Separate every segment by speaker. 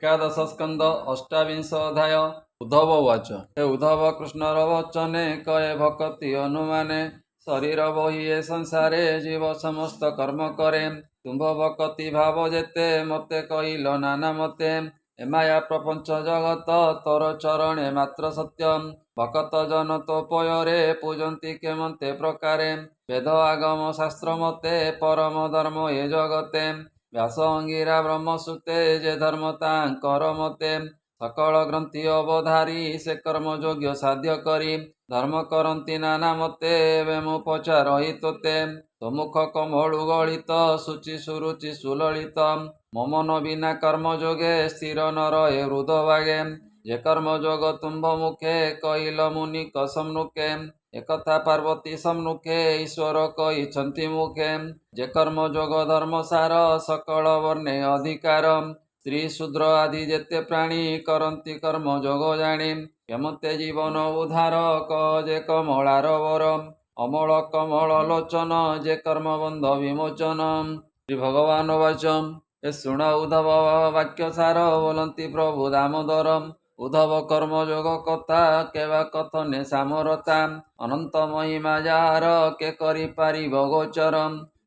Speaker 1: एकादश स्कंद अष्टाविंश अध्याय। उद्धव उवाच। हे उद्धव, कृष्णर वचने कये भक्ति अनुमाने शरीर बही ए संसारे जीव समस्त कर्म करे। तुम्भ भक्ति भाव जेते मते कहिल नाना मते। ए माया प्रपंच जगत तोर चरणे मात्र सत्यम। भक्त जन तो पୟରେ पूजन्ति केमन्ते प्रकारे। वेद आगम शास्त्र मते परम धर्म ए जगते। व्यास अंगिरा ब्रह्मसूते जे धर्म तांकर मते। सकल ग्रंथि अवधारी से कर्म योग्य साध्य करी। धर्म करन्ति नाना मते एवे मु पचारहि तोते। मुख कमलु गलित शुचि सुरुचि सुललित। मो मन बिना कर्म योगे स्थिर न रहे हृदय भागे। जे कर्म जोग तुम्भ मुखे कहिल मुनि सम्मुखे। एकथा पार्वती सम्मुखे ईश्वर कहिछन्ति मुखे। जे कर्म जोग धर्म सार सकल वर्णे अधिकार। स्त्री शूद्र आदि जेते प्राणी करन्ति कर्म जोग जाणी। केमते जीवन उद्धार कह जे कमलार वर। अमल कमल लोचन जे कर्म बंध विमोचन। श्री भगवान वाच। ए शुण उद्धव वाक्य सार बोलन्ति प्रभु दामोदर। उद्धव कर्म जोग कथा केवा कथने सामरता। अनंत महिमा जार के करि पारिब गोचर।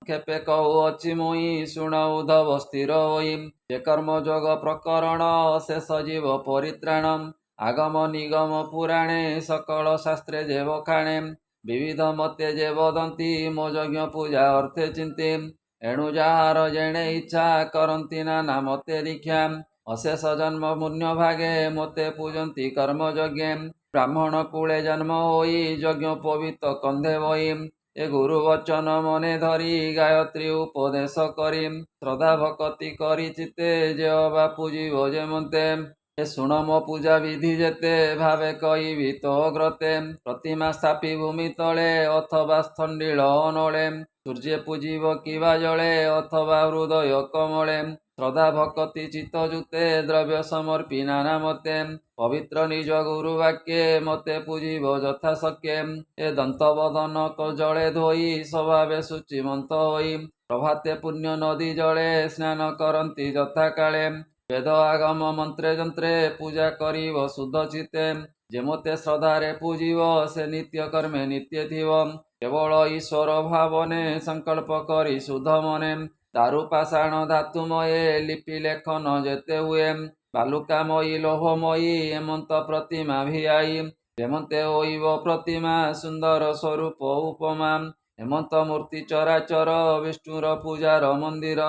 Speaker 1: खेपे कहु अछि मुई शुण उद्धव स्थिर होई। जे कर्म जोग प्रकरण शेष जीव परित्राण। आगम निगम पुराणे सकल शास्त्रे जे बखाणे। विविध मते जे वदन्ति मो यज्ञ पूजा अर्थे चिंती। एणु जाहार जेणे इच्छा करन्ति नाना मते दीक्षा। अशेष जन्म पुण्य भागे मते पूजन्ति कर्म यज्ञे। ब्राह्मण कूले जन्म होई यज्ञोपवीत कंधे बही। ए गुरु वचन मने धरी गायत्री उपदेश करी। श्रद्धा भक्ति करी चिते जे अबा पूजिब जे मते। ए शुण मो पूजा विधि जेते भावे कहिबि तो ग्रते। प्रतिमा स्थापी भूमि तले अथवा स्थंडिल अनले। सूर्य पूजिब किवा जले अथवा हृदय कमले। श्रद्धा भक्ति चित्त जुते द्रव्य समर्पी नाना मते। पवित्र निज गुरु वाक्ये मते पूजिब यथा शक्ये। ए दंत बदन जले धोई स्वभावे शुचिमंत होई। प्रभाते पुण्य नदी जले स्नान करन्ति यथा काले। वेद आगम मंत्रे जंत्रे पूजा करिब शुद्ध चित्ते। जेमते श्रद्धारे पूजिब से नित्य कर्मे नित्य थिब। केवल ईश्वर भावने संकल्प करी शुद्ध मने। दारु पाषाण धातुमये लिपि लेखन जेते हुए। बालुकामयी लोहमयी हेमंत प्रतिमा भियाई। हेमंते होइब प्रतिमा सुंदर स्वरूप उपमा। हेमंत मूर्ति चराचर विष्णुर पूजार मंदिर।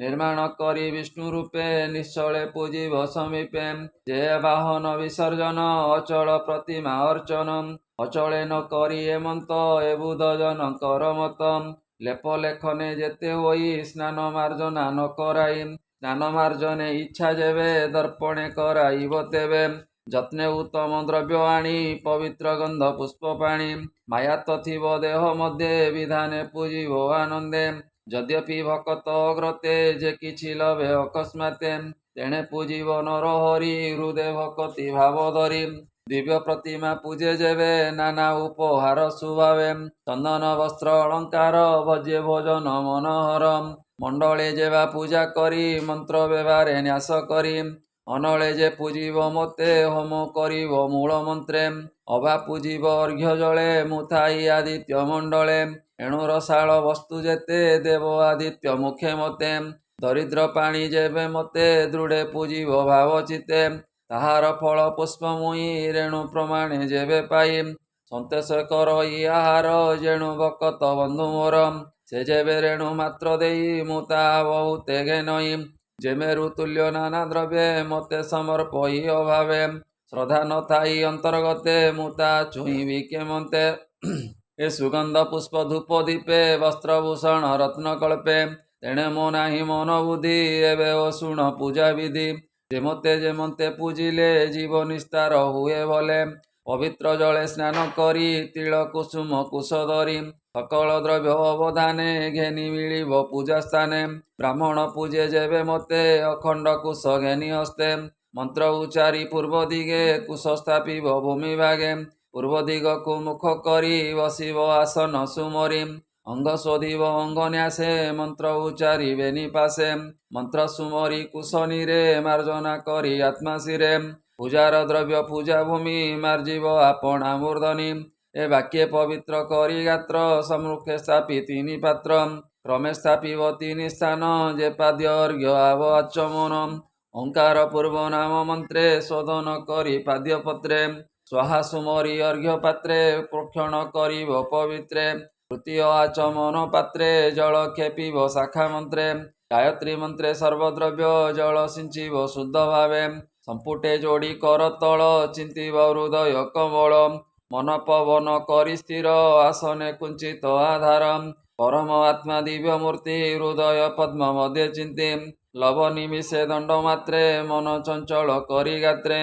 Speaker 1: निर्माण करी विष्णु रूपे निश्चले पूजिब समीपे। जे वाहन विसर्जन अचल प्रतिमा अर्चन। अचले न करी हेमंत एबुद जन कर मत। लेप लेखने जेते होई स्नान मार्जना न कराई। स्नान मार्जने इच्छा जेबे दर्पणे कराइब तेबे। যত্নে উত্তম দ্রব্য আনি পবিত্র গন্ধ পুষ্প পাণি। মায়াত থিব দেহ মধ্যে বিধানে পূজিব আনন্দে। যদ্যপি ভকত অগ্রতে যে কিছু লভে অকস্মাতে। তেণে পূজিব নর হরি হৃদে ভকতি ভাব ধরি। দিব্য প্রতিমা পূজে যেবে নানা উপহার সুভাবে। চন্দন বস্ত্র অলঙ্কার ভজে ভোজন মনোহর। মণ্ডলে যেবা পূজা করি মন্ত্র ব্যবহারে ন্যাস করি। অনলে যে পূজিব মতে হোম করিব মূল মন্ত্রে। অবা পূজিব অর্ঘ্য জলে মুথাই আদিত্য মণ্ডলে। এণু রসাଳ বস্তু যেতে দেব আদিত্য মুখে মতে। দরিদ্র পাণী যেবে মতে দৃঢ়ে পূজিব ভাব চিতে। তাহার ফল পুষ্প মুই রেণু প্রমাণে যেবে পাই। সন্তোষ কর ইহার যেণু ভকত বন্ধু মোর। সে যেবে রেণু মাত্র দেই মু তাহা বহুতে ঘেনই। যে মেরু তুল্য নানা দ্রব্যে মতে সমর্পই অভাবে। শ্রদ্ধা নথাই অন্তর্গতে মু তাহা ছুঁইবি কেমন্তে। এ সুগন্ধ পুষ্প ধূপ দীপে বস্ত্রভূষণ রত্নকল্পে। তেণে মো নাহি মন বুদ্ধি এবে ও শুণ পূজা বিধি। যেমতে পূজিলে জীব নিস্তার হুয়ে বলে। পবিত্র জলে স্নান করি তিল কুসুম কুশ ধরি। সকল দ্রব্য অবধানে ঘেনি মিলিব পূজা স্থানে। ব্রাহ্মণ পূজে যেবে মতে অখণ্ড কুশ ঘেনি হস্তে। মন্ত্র উচ্চারি পূর্ব দিগে কুশ স্থাপিব ভূমি ভাগে। পূর্ব দিগকু মুখ করি বসিব আসন সুমরি। ଅଙ୍ଗ ଶୋଧିବ ଅଙ୍ଗନ୍ୟାସେ ମନ୍ତ୍ର ଉଚ୍ଚାରିବେ ନିପାସେ ମନ୍ତ୍ର ସୁମରି କୁଶନୀରେ ମାର୍ଜନା କରି ଆତ୍ମାଶିରେ ପୂଜାର ଦ୍ରବ୍ୟ ପୂଜା ଭୂମି ମାର୍ଜିବ ଆପଣା ମୂର୍ଧନି ଏ ବାକ୍ये ପବିତ୍ର କରି ଗାତ୍ର ସମ୍ମୁଖେ ସ୍ଥାପି ତିନି ପାତ୍ର କ୍ରମେ ସ୍ଥାପିବ ତିନି ସ୍ଥାନ ଯେ ପାଦ୍ୟ ଅର୍ଘ୍ୟ ଆବ ଆଚମନ ଓଙ୍କାର ପୂର୍ବ ନାମ ମନ୍ତ୍ରେ ଶୋଧନ କରି ପାଦ୍ୟପତ୍ରେ ସ୍ୱାହା ସୁମରି ଅର୍ଘ୍ୟ ପାତ୍ରେ ପ୍ରୋକ୍ଷଣ କରିବ ପବିତ୍ରେ ତୃତୀୟ ଆଚମନ ପାତ୍ରେ ଜଳ କ୍ଷେପିବ ଶାଖା ମନ୍ତ୍ରେ ଗାୟତ୍ରୀ ମନ୍ତ୍ରେ ସର୍ବଦ୍ରବ୍ୟ ଜଳ ସିଞ୍ଚିବ ଶୁଦ୍ଧ ଭାବେ ସମ୍ପୁଟେ ଯୋଡ଼ି କର ତଳ ଚିନ୍ତିବ ହୃଦୟ କମଳ ମନ ପବନ କରି ସ୍ଥିର ଆସନେ କୁଞ୍ଚିତ ଆଧାର ପରମ ଆତ୍ମା ଦିବ୍ୟ ମୂର୍ତ୍ତି ହୃଦୟ ପଦ୍ମ ମଧ୍ୟ ଚିନ୍ତି ଲବ ନିମିଷେ ଦଣ୍ଡ ମାତ୍ରେ ମନ ଚଞ୍ଚଳ କରି ଗାତ୍ରେ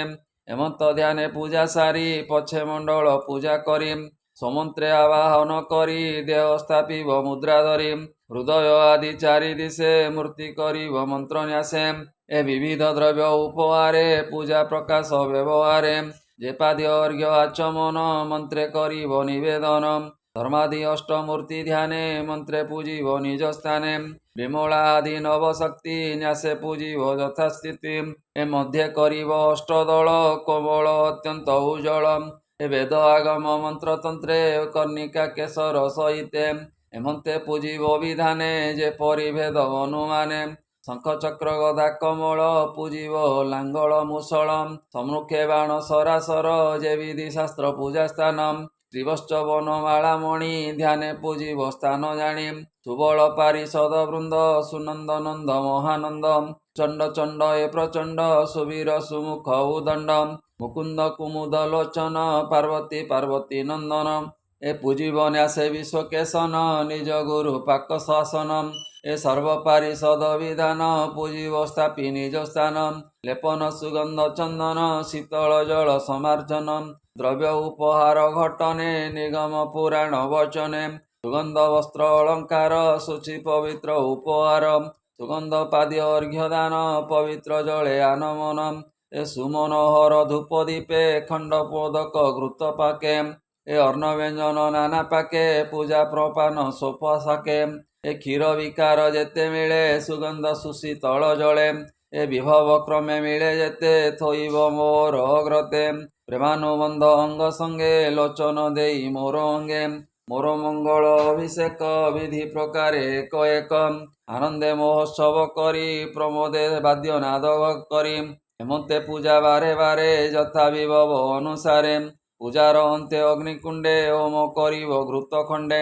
Speaker 1: ଏମନ୍ତ ଧ୍ୟାନେ ପୂଜା ସାରି ପଛେ ମଣ୍ଡଳ ପୂଜା କରି ସମନ୍ତ୍ରେ ଆବାହନ କରି ଦେହ ସ୍ଥାପିବ ମୁଦ୍ରା ଧରି ହୃଦୟ ଆଦି ଚାରି ଦିଶେ ମୂର୍ତ୍ତି କରିବ ମନ୍ତ୍ର ନ୍ୟାସେ ଏ ବିବିଧ ଦ୍ରବ୍ୟ ଉପହାରେ ପୂଜା ପ୍ରକାଶ ବ୍ୟବହାରେ ଯେ ପାଦ୍ୟ ଅର୍ଘ୍ୟ ଆଚମନ ମନ୍ତ୍ରେ କରିବ ନିବେଦନ ଧର୍ମାଦି ଅଷ୍ଟମୂର୍ତ୍ତି ଧ୍ୟାନେ ମନ୍ତ୍ରେ ପୂଜିବ ନିଜ ସ୍ଥାନେ ବିମଳା ଆଦି ନବଶକ୍ତି ନ୍ୟାସେ ପୂଜିବ ଯଥାସ୍ଥିତି ଏ ମଧ୍ୟେ କରିବ ଅଷ୍ଟଦଳ କୋମଳ ଅତ୍ୟନ୍ତ ଉଜ୍ଜଳ ଏ ବେଦ ଆଗମ ମନ୍ତ୍ରତନ୍ତ୍ରେ କର୍ଣ୍ଣିକା କେଶର ସହିତେ ଏମନ୍ତେ ପୂଜିବ ବିଧାନେ ଯେପରି ଭେଦ ଅନୁମାନେ ଶଙ୍ଖ ଚକ୍ର ଗଦା କମଳ ପୂଜିବ ଲାଙ୍ଗଳ ମୂଷଳ ସମ୍ମୁଖେ ବାଣ ସରାସର ଯେ ବିଧି ଶାସ୍ତ୍ର ପୂଜା ସ୍ଥାନ ତ୍ରିବଶ୍ଚ ବନମାଳା ମଣି ଧ୍ୟାନେ ପୂଜିବ ସ୍ଥାନ ଜାଣି ସୁବଳ ପାରିଷଦ ବୃନ୍ଦ ସୁନନ୍ଦ ନନ୍ଦ ମହାନନ୍ଦ ଚଣ୍ଡ ଚଣ୍ଡ ଏ ପ୍ରଚଣ୍ଡ ସୁବୀର ସୁମୁଖ ଉଦଣ୍ଡ ମୁକୁନ୍ଦ କୁମୁଦ ଲୋଚନ ପାର୍ବତୀ ପାର୍ବତୀ ନନ୍ଦନ ଏ ପୂଜିବ ନ୍ୟାସେ ବିଶ୍ୱକେଶନ ନିଜ ଗୁରୁ ପାକ ଶାସନ ଏ ସର୍ବ ପାରିଷଦ ବିଧାନ ପୂଜିବ ସ୍ଥାପି ନିଜ ସ୍ଥାନ ଲେପନ ସୁଗନ୍ଧ ଚନ୍ଦନ ଶୀତଳ ଜଳ ସମାର୍ଜନ ଦ୍ରବ୍ୟ ଉପହାର ଘଟନେ ନିଗମ ପୁରାଣ ବଚନେ ସୁଗନ୍ଧ ବସ୍ତ୍ର ଅଳଙ୍କାର ଶୁଚି ପବିତ୍ର ଉପହାର ସୁଗନ୍ଧ ପାଦ୍ୟ ଅର୍ଘ୍ୟ ଦାନ ପବିତ୍ର ଜଳେ ଆନମନ ଏ ସୁମନୋହର ଧୂପ ଦୀପେ ଖଣ୍ଡ ପୋଦକ ଘୃତ ପାକେ ଏ ଅର୍ଣ୍ଣ ବ୍ୟଞ୍ଜନ ନାନା ପାକେ ପୂଜା ପ୍ରପାନ ସୋପ ସାକେ ଏ କ୍ଷୀର ବିକାର ଯେତେ ମିଳେ ସୁଗନ୍ଧ ସୁଶୀତଳ ଜଳେ ଏ ବିଭବ କ୍ରମେ ମିଳେ ଯେତେ ଥୋଇବ ମୋର ଅଗ୍ରତେ ପ୍ରେମାନୁବନ୍ଧ ଅଙ୍ଗ ସଙ୍ଗେ ଲୋଚନ ଦେଇ ମୋର ଅଙ୍ଗେ ମୋର ମଙ୍ଗଳ ଅଭିଷେକ ବିଧି ପ୍ରକାରେ ଏକ ଏକ ଆନନ୍ଦେ ମହୋତ୍ସବ କରି ପ୍ରମୋଦେ ବାଦ୍ୟ ନାଦ କରି ଏମନ୍ତେ ପୂଜା ବାରେ ବାରେ ଯଥା ବିଭବ ଅନୁସାରେ ପୂଜାର ଅନ୍ତେ ଅଗ୍ନିକୁଣ୍ଡେ ହୋମ କରିବ ଘୃତ ଖଣ୍ଡେ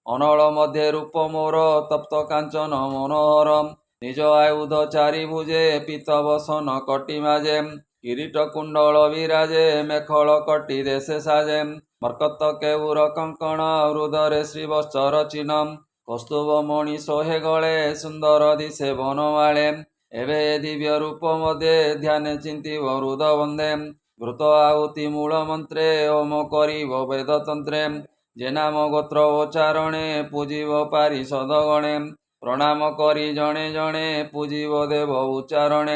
Speaker 1: ଅନଳ ମଧ୍ୟରେ ରୂପ ମୋର ତପ୍ତ କାଞ୍ଚନ ମନୋହର ନିଜ ଆୟୁଧ ଚାରି ଭୁଜେ ପିତ ବସନ କଟି ମାଜେ କିରୀଟ କୁଣ୍ଡଳ ବିରାଜେ ମେଖଳ କଟି ଦେଶେ ସାଜେ ମର୍କତ କେଉର କଙ୍କଣ ହୃଦରେ ଶ୍ରୀବତ୍ସର ଚିହ୍ନ କୌସ୍ତୁଭ ମଣି ଶୋହେ ଗଳେ ସୁନ୍ଦର ଦିଶେ ବନମାଳେ ଏବେ ଏ ଦିବ୍ୟ ରୂପ ମଧ୍ୟରେ ଧ୍ୟାନେ ଚିନ୍ତିବ ହୃଦ ବନ୍ଧେ ଘୃତ ଆହୁତି ମୂଳ ମନ୍ତ୍ରେ ହୋମ କରିବ ବେଦତନ୍ତ୍ରେ ଯେ ନାମ ଗୋତ୍ର ଉଚ୍ଚାରଣେ ପୂଜିବ ପାରିଷଦ ଗଣେ ପ୍ରଣାମ କରି ଜଣେ ଜଣେ ପୂଜିବ ଦେବ ଉଚ୍ଚାରଣେ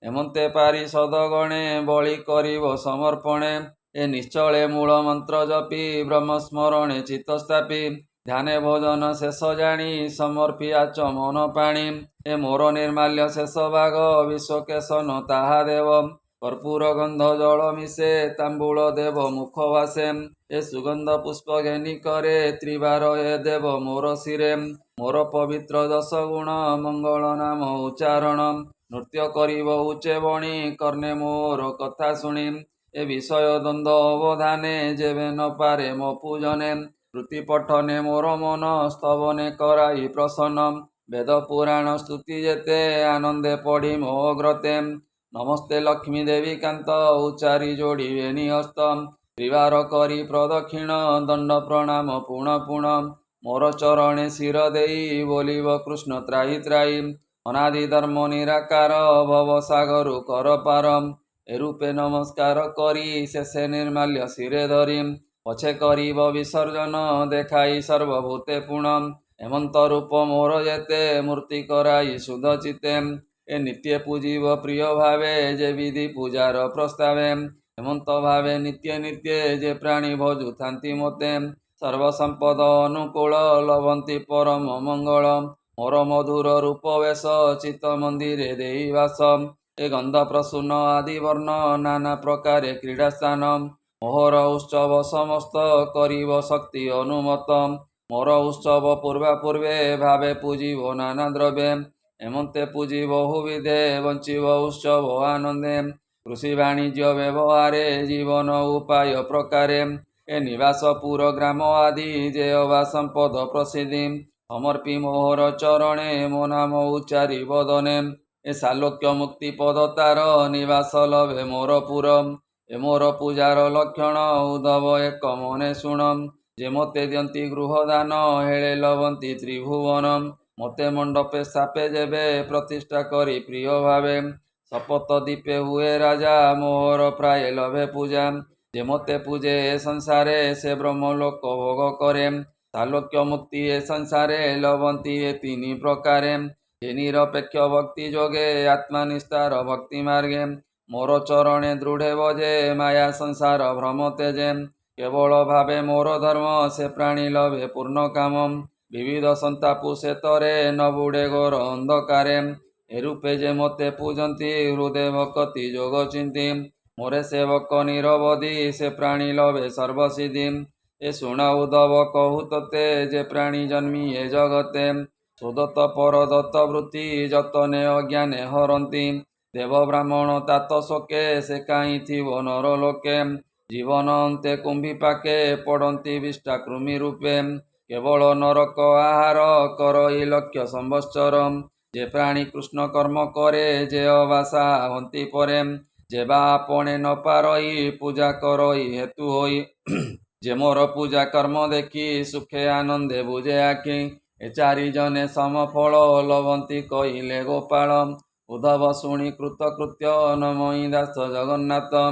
Speaker 1: ଏମନ୍ତେ ପାରିଷଦ ଗଣେ ବଳି କରିବ ସମର୍ପଣେ ଏ ନିଶ୍ଚଳେ ମୂଳ ମନ୍ତ୍ର ଜପି ବ୍ରହ୍ମସ୍ମରଣେ ଚିତ୍ତ ସ୍ଥାପି ଧ୍ୟାନେ ଭୋଜନ ଶେଷ ଜାଣି ସମର୍ପି ଆଚମନ ପାଣି ଏ ମୋର ନିର୍ମାଲ୍ୟ ଶେଷ ଭାଗ ବିଶ୍ୱକେଶନ ତାହା ଦେବ କର୍ପୂର ଗନ୍ଧ ଜଳ ମିଶେ ତାମ୍ବୁଳ ଦେବ ମୁଖ ଭାସେ ଏ ସୁଗନ୍ଧ ପୁଷ୍ପ ଘେନି କରେ ତ୍ରିବାର ଏ ଦେବ ମୋର ଶିରେ ମୋର ପବିତ୍ର ଦଶ ଗୁଣ ମଙ୍ଗଳ ନାମ ଉଚ୍ଚାରଣ ନୃତ୍ୟ କରିବ ଉଚ୍ଚେ ବଣି କର୍ଣ୍ଣେ ମୋର କଥା ଶୁଣି ଏ ବିଷୟ ଦ୍ୱନ୍ଦ୍ୱ ଅବଧାନେ ଯେବେ ନ ପାରେ ମୋ ପୂଜନେ ଶ୍ରୁତି ପଠନେ ମୋର ମନ ସ୍ତବନେ କରାଇ ପ୍ରସନ୍ନ ବେଦ ପୁରାଣ ସ୍ତୁତି ଯେତେ ଆନନ୍ଦେ ପଢ଼ି ମୋ ଅଗ୍ରତେ ନମସ୍ତେ ଲକ୍ଷ୍ମୀ ଦେବୀ କାନ୍ତ ଉଚ୍ଚାରି ଯୋଡ଼ିବେ ନିହସ୍ତ ତ୍ରିବାର କରି ପ୍ରଦକ୍ଷିଣ ଦଣ୍ଡ ପ୍ରଣାମ ପୁଣ ପୁଣ ମୋର ଚରଣେ ଶିର ଦେଇ ବୋଲିବ କୃଷ୍ଣ ତ୍ରାହି ତ୍ରାହି ଅନାଦି ଧର୍ମ ନିରାକାର ଭବ ସାଗରୁ କର ପାର ଏ ରୂପେ ନମସ୍କାର କରି ଶେଷେ ନିର୍ମାଲ୍ୟ ଶିରେ ଧରି ପଛେ କରିବ ବିସର୍ଜନ ଦେଖାଇ ସର୍ବଭୂତେ ପୁଣ ଏମନ୍ତ ରୂପ ମୋର ଯେତେ ମୂର୍ତ୍ତି କରାଇ ଶୁଦ୍ଧ ଚିତ୍ତେ ଏ ନିତ୍ୟ ପୂଜିବ ପ୍ରିୟ ଭାବେ ଯେ ବିଧି ପୂଜାର ପ୍ରସ୍ତାବେ ହେମନ୍ତ ଭାବେ ନିତ୍ୟ ନିତ୍ୟ ଯେ ପ୍ରାଣୀ ଭଜୁଥାନ୍ତି ମୋତେ ସର୍ବସମ୍ପଦ ଅନୁକୂଳ ଲଭନ୍ତି ପରମ ମଙ୍ଗଳ। ମୋର ମଧୁର ରୂପ ବେଶ ଚିତ୍ତ ମନ୍ଦିରେ ଦେଇ ବାସ। ଏ ଗନ୍ଧ ପ୍ରସୂନ ଆଦି ବର୍ଣ୍ଣ ନାନା ପ୍ରକାରେ କ୍ରୀଡ଼ା ସ୍ଥାନ। ମୋହର ଉତ୍ସବ ସମସ୍ତ କରିବ ଶକ୍ତି ଅନୁମତ। ମୋର ଉତ୍ସବ ପୂର୍ବେ ଭାବେ ପୂଜିବ ନାନା ଦ୍ରବ୍ୟେ। ଏମନ୍ତେ ପୂଜି ବହୁବିଧେ ବଞ୍ଚିବ ଉତ୍ସବ ଆନନ୍ଦେ। କୃଷି ବାଣିଜ୍ୟ ବ୍ୟବହାରେ ଜୀବନ ଉପାୟ ପ୍ରକାରେ। ଏ ନିବାସପୁର ଗ୍ରାମ ଆଦି ଯେ ଅବା ସମ୍ପଦ ପ୍ରସିଦ୍ଧି। ସମର୍ପି ମୋହର ଚରଣେ ମୋ ନାମ ଉଚ୍ଚାରି ବଦନେ। ଏ ସାଲୋକ୍ୟ ମୁକ୍ତି ପଦ ତାର ନିବାସ ଲଭେ ମୋର ପୁର। ଏ ମୋର ପୂଜାର ଲକ୍ଷଣ ଉଦ୍ଧବ ଏକ ମନେ ଶୁଣ। ଯେ ମୋତେ ଦିଅନ୍ତି ଗୃହଦାନ ହେଳେ ଲଭନ୍ତି ତ୍ରିଭୁବନ। ମୋତେ ମଣ୍ଡପେ ସ୍ଥାପେ ଯେବେ ପ୍ରତିଷ୍ଠା କରି ପ୍ରିୟ ଭାବେ। ଶପଥ ଦୀପେ ହୁଏ ରାଜା ମୋହର ପ୍ରାୟ ଲଭେ ପୂଜା। ଯେ ମୋତେ ପୂଜେ ଏ ସଂସାରେ ସେ ବ୍ରହ୍ମଲୋକ ଭୋଗ କରେ। ସାଲୋକ୍ୟ ମୁକ୍ତି ଏ ସଂସାରେ ଲଭନ୍ତି ଏ ତିନି ପ୍ରକାରେ। ଯେ ନିରପେକ୍ଷ ଭକ୍ତି ଯୋଗେ ଆତ୍ମା ନିସ୍ତାର ଭକ୍ତି ମାର୍ଗେ। ମୋର ଚରଣେ ଦୃଢ଼େ ବଜେ ମାୟା ସଂସାର ଭ୍ରମ ତେଜେ। କେବଳ ଭାବେ ମୋର ଧର୍ମ ସେ ପ୍ରାଣୀ ଲଭେ ପୂର୍ଣ୍ଣ କାମ। ବିବିଧ ସନ୍ତାପୁ ସେ ତରେ ନ ବୁଡ଼େ ଘୋର ଅନ୍ଧକାରେ। ଏ ରୂପେ ଯେ ମୋତେ ପୂଜନ୍ତି ହୃଦେ ଭକତି ଯୋଗ ଚିନ୍ତି। ମୋରେ ସେବକ ନିରବଧି ସେ ପ୍ରାଣୀ ଲଭେ ସର୍ବସିଦ୍ଧି। ଏ ଶୁଣ ଉଦ୍ଧବ କହୁ ତୋତେ ଯେ ପ୍ରାଣୀ ଜନ୍ମି ଏ ଜଗତେ। ସୁଦତ୍ତ ପରଦତ୍ତ ବୃତ୍ତି ଯତନେ ଅଜ୍ଞାନେ ହରନ୍ତି। ଦେବ ବ୍ରାହ୍ମଣ ତାତ ଶୋକେ ସେ କାହିଁ ଥିବ ନର ଲୋକେ। ଜୀବନ ଅନ୍ତେ କୁମ୍ଭୀ ପାକେ ପଡ଼ନ୍ତି ବିଷ୍ଠା କୃମି ରୂପେ। କେବଳ ନରକ ଆହାର କରଇ ଲକ୍ଷ ସମ୍ବତ୍ସର। ଯେ ପ୍ରାଣୀ କୃଷ୍ଣ କର୍ମ କରେ ଯେ ଅବାସା ହନ୍ତି ପରେ। ଯେ ବା ଆପणे ନ ପାରଇ ପୂଜା କରଇ ହେତୁ ହୋଇ। ଯେ ମୋର ପୂଜା କର୍ମ ଦେଖି ସୁଖେ ଆନନ୍ଦେ ବୁଝେ ଆଖି। ଏ ଚାରି ଜନେ ସମଫଳ ଲଭନ୍ତି କହିଲେ ଗୋପାଳ। ଉଦ୍ଧବ ଶୁଣି କୃତକୃତ୍ୟ ନମଇ ଦାସ ଜଗନ୍ନାଥ।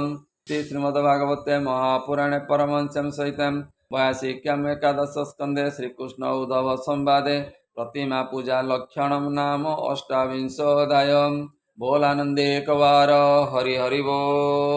Speaker 1: ଶ୍ରୀ ଶ୍ରୀମଦ୍ଭାଗବତେ ମହାପୁରାଣେ ପରମହଂସ୍ୟାଂ ସହିତାଂ 82 ଏକାଦଶ ସ୍କନ୍ଧେ ଶ୍ରୀକୃଷ୍ଣ ଉଦ୍ଧବ ସମ୍ବାଦେ ପ୍ରତିମା ପୂଜା ଲକ୍ଷଣମ୍ ନାମ ଅଷ୍टाविंशोऽध्यायः। बोल आनंदे एक बार हरि हरि बोल।